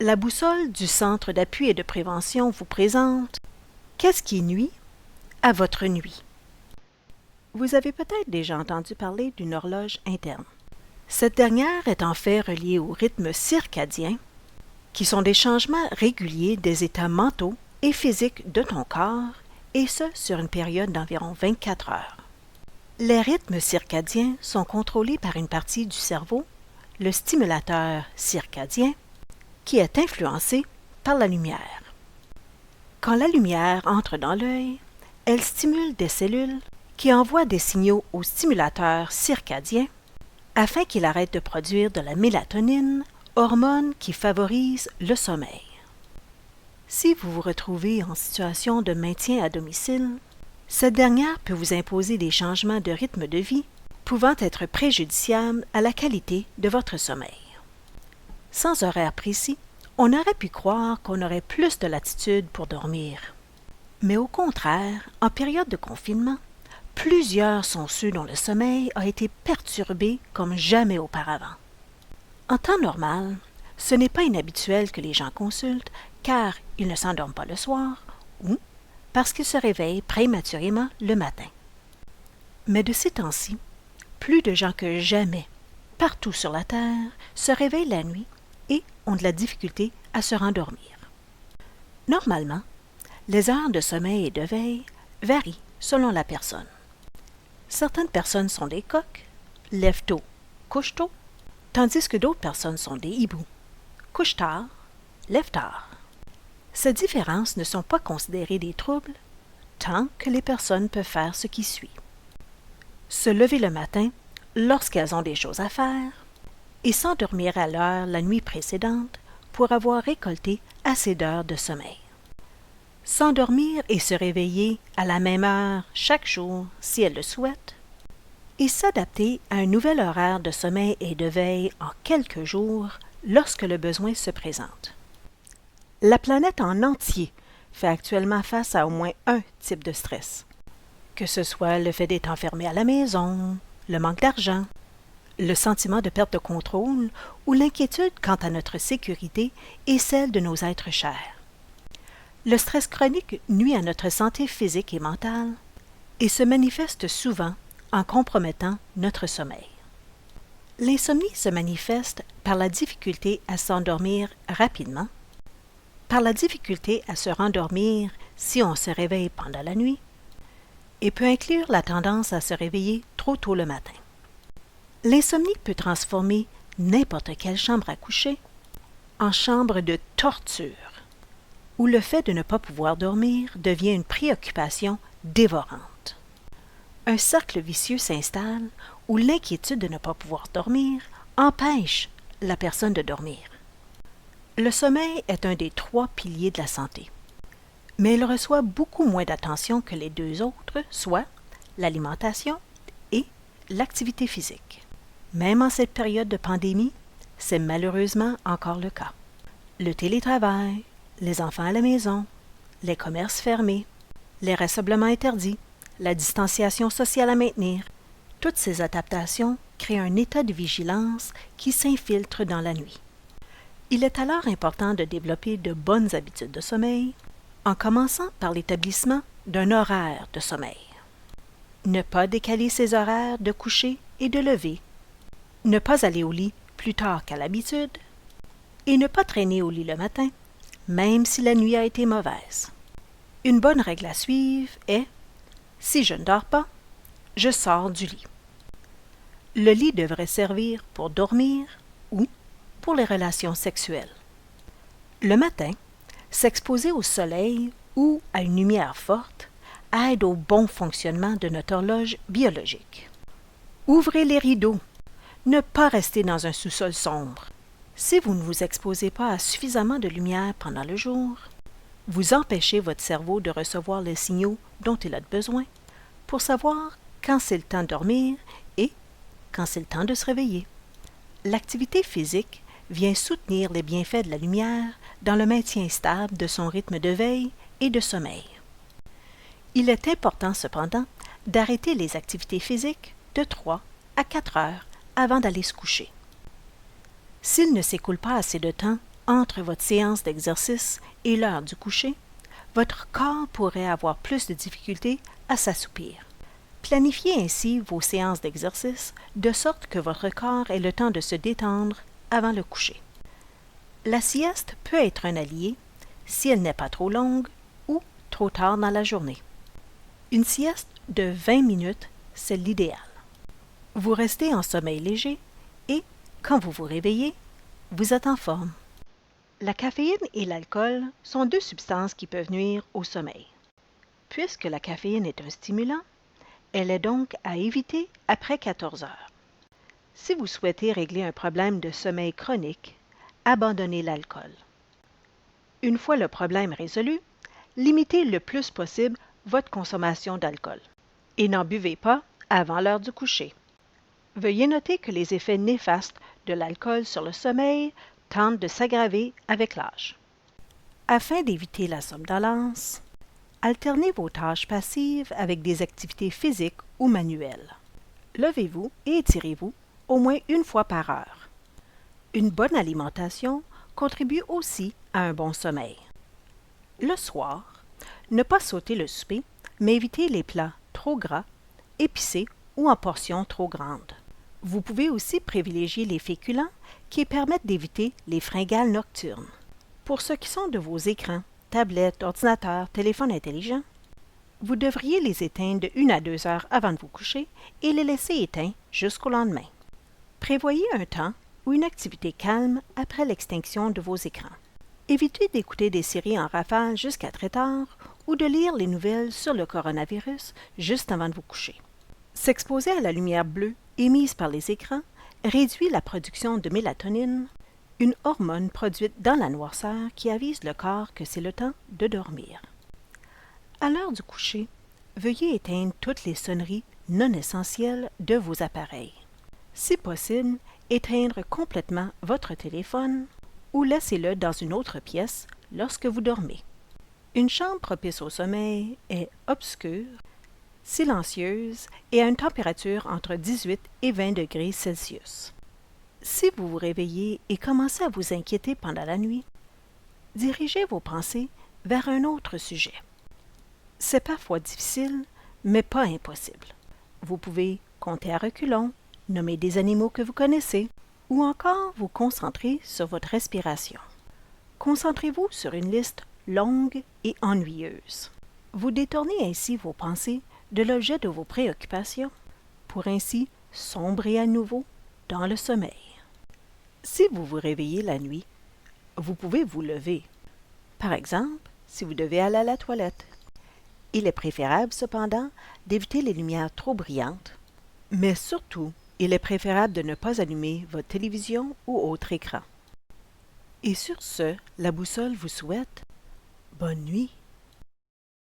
La boussole du Centre d'appui et de prévention vous présente « Qu'est-ce qui nuit à votre nuit ?» Vous avez peut-être déjà entendu parler d'une horloge interne. Cette dernière est en fait reliée au rythme circadien, qui sont des changements réguliers des états mentaux et physiques de ton corps, et ce sur une période d'environ 24 heures. Les rythmes circadiens sont contrôlés par une partie du cerveau, le stimulateur circadien, qui est influencé par la lumière. Quand la lumière entre dans l'œil, elle stimule des cellules qui envoient des signaux au stimulateur circadien afin qu'il arrête de produire de la mélatonine, hormone qui favorise le sommeil. Si vous vous retrouvez en situation de maintien à domicile, cette dernière peut vous imposer des changements de rythme de vie pouvant être préjudiciables à la qualité de votre sommeil. Sans horaire précis, on aurait pu croire qu'on aurait plus de latitude pour dormir. Mais au contraire, en période de confinement, plusieurs sont ceux dont le sommeil a été perturbé comme jamais auparavant. En temps normal, ce n'est pas inhabituel que les gens consultent car ils ne s'endorment pas le soir ou parce qu'ils se réveillent prématurément le matin. Mais de ces temps-ci, plus de gens que jamais, partout sur la Terre, se réveillent la nuit et ont de la difficulté à se rendormir. Normalement, les heures de sommeil et de veille varient selon la personne. Certaines personnes sont des coqs, lèvent tôt, couchent tôt, tandis que d'autres personnes sont des hiboux, couchent tard, lèvent tard. Ces différences ne sont pas considérées des troubles tant que les personnes peuvent faire ce qui suit. Se lever le matin lorsqu'elles ont des choses à faire et s'endormir à l'heure la nuit précédente pour avoir récolté assez d'heures de sommeil. S'endormir et se réveiller à la même heure chaque jour si elles le souhaitent, et s'adapter à un nouvel horaire de sommeil et de veille en quelques jours lorsque le besoin se présente. La planète en entier fait actuellement face à au moins un type de stress, que ce soit le fait d'être enfermé à la maison, le manque d'argent, le sentiment de perte de contrôle ou l'inquiétude quant à notre sécurité et celle de nos êtres chers. Le stress chronique nuit à notre santé physique et mentale et se manifeste souvent en compromettant notre sommeil. L'insomnie se manifeste par la difficulté à s'endormir rapidement, par la difficulté à se rendormir si on se réveille pendant la nuit, et peut inclure la tendance à se réveiller trop tôt le matin. L'insomnie peut transformer n'importe quelle chambre à coucher en chambre de torture, où le fait de ne pas pouvoir dormir devient une préoccupation dévorante. Un cercle vicieux s'installe où l'inquiétude de ne pas pouvoir dormir empêche la personne de dormir. Le sommeil est un des 3 piliers de la santé, mais il reçoit beaucoup moins d'attention que les 2 autres, soit l'alimentation et l'activité physique. Même en cette période de pandémie, c'est malheureusement encore le cas. Le télétravail, les enfants à la maison, les commerces fermés, les rassemblements interdits, la distanciation sociale à maintenir, toutes ces adaptations créent un état de vigilance qui s'infiltre dans la nuit. Il est alors important de développer de bonnes habitudes de sommeil, en commençant par l'établissement d'un horaire de sommeil. Ne pas décaler ses horaires de coucher et de lever, ne pas aller au lit plus tard qu'à l'habitude, et ne pas traîner au lit le matin, même si la nuit a été mauvaise. Une bonne règle à suivre est « si je ne dors pas, je sors du lit ». Le lit devrait servir pour dormir ou pour les relations sexuelles. Le matin, s'exposer au soleil ou à une lumière forte aide au bon fonctionnement de notre horloge biologique. Ouvrez les rideaux. Ne pas rester dans un sous-sol sombre. Si vous ne vous exposez pas à suffisamment de lumière pendant le jour, vous empêchez votre cerveau de recevoir les signaux dont il a besoin pour savoir quand c'est le temps de dormir et quand c'est le temps de se réveiller. L'activité physique vient soutenir les bienfaits de la lumière dans le maintien stable de son rythme de veille et de sommeil. Il est important cependant d'arrêter les activités physiques de 3 à 4 heures avant d'aller se coucher. S'il ne s'écoule pas assez de temps Entre votre séance d'exercice et l'heure du coucher, votre corps pourrait avoir plus de difficultés à s'assoupir. Planifiez ainsi vos séances d'exercice de sorte que votre corps ait le temps de se détendre avant le coucher. La sieste peut être un allié si elle n'est pas trop longue ou trop tard dans la journée. Une sieste de 20 minutes, c'est l'idéal. Vous restez en sommeil léger et, quand vous vous réveillez, vous êtes en forme. La caféine et l'alcool sont deux substances qui peuvent nuire au sommeil. Puisque la caféine est un stimulant, elle est donc à éviter après 14 heures. Si vous souhaitez régler un problème de sommeil chronique, abandonnez l'alcool. Une fois le problème résolu, limitez le plus possible votre consommation d'alcool et n'en buvez pas avant l'heure du coucher. Veuillez noter que les effets néfastes de l'alcool sur le sommeil tendent de s'aggraver avec l'âge. Afin d'éviter la somnolence, alternez vos tâches passives avec des activités physiques ou manuelles. Levez-vous et étirez-vous au moins une fois par heure. Une bonne alimentation contribue aussi à un bon sommeil. Le soir, ne pas sauter le souper, mais éviter les plats trop gras, épicés ou en portions trop grandes. Vous pouvez aussi privilégier les féculents qui permettent d'éviter les fringales nocturnes. Pour ce qui sont de vos écrans, tablettes, ordinateurs, téléphones intelligents, vous devriez les éteindre de 1 à 2 heures avant de vous coucher et les laisser éteints jusqu'au lendemain. Prévoyez un temps ou une activité calme après l'extinction de vos écrans. Évitez d'écouter des séries en rafale jusqu'à très tard ou de lire les nouvelles sur le coronavirus juste avant de vous coucher. S'exposer à la lumière bleue émise par les écrans réduit la production de mélatonine, une hormone produite dans la noirceur qui avise le corps que c'est le temps de dormir. À l'heure du coucher, veuillez éteindre toutes les sonneries non essentielles de vos appareils. Si possible, éteindre complètement votre téléphone ou laissez-le dans une autre pièce lorsque vous dormez. Une chambre propice au sommeil est obscure, silencieuse et à une température entre 18 et 20 degrés Celsius. Si vous vous réveillez et commencez à vous inquiéter pendant la nuit, dirigez vos pensées vers un autre sujet. C'est parfois difficile, mais pas impossible. Vous pouvez compter à reculons, nommer des animaux que vous connaissez, ou encore vous concentrer sur votre respiration. Concentrez-vous sur une liste longue et ennuyeuse. Vous détournez ainsi vos pensées de l'objet de vos préoccupations pour ainsi sombrer à nouveau dans le sommeil. Si vous vous réveillez la nuit, vous pouvez vous lever. Par exemple, si vous devez aller à la toilette. Il est préférable cependant d'éviter les lumières trop brillantes, mais surtout, il est préférable de ne pas allumer votre télévision ou autre écran. Et sur ce, la boussole vous souhaite bonne nuit.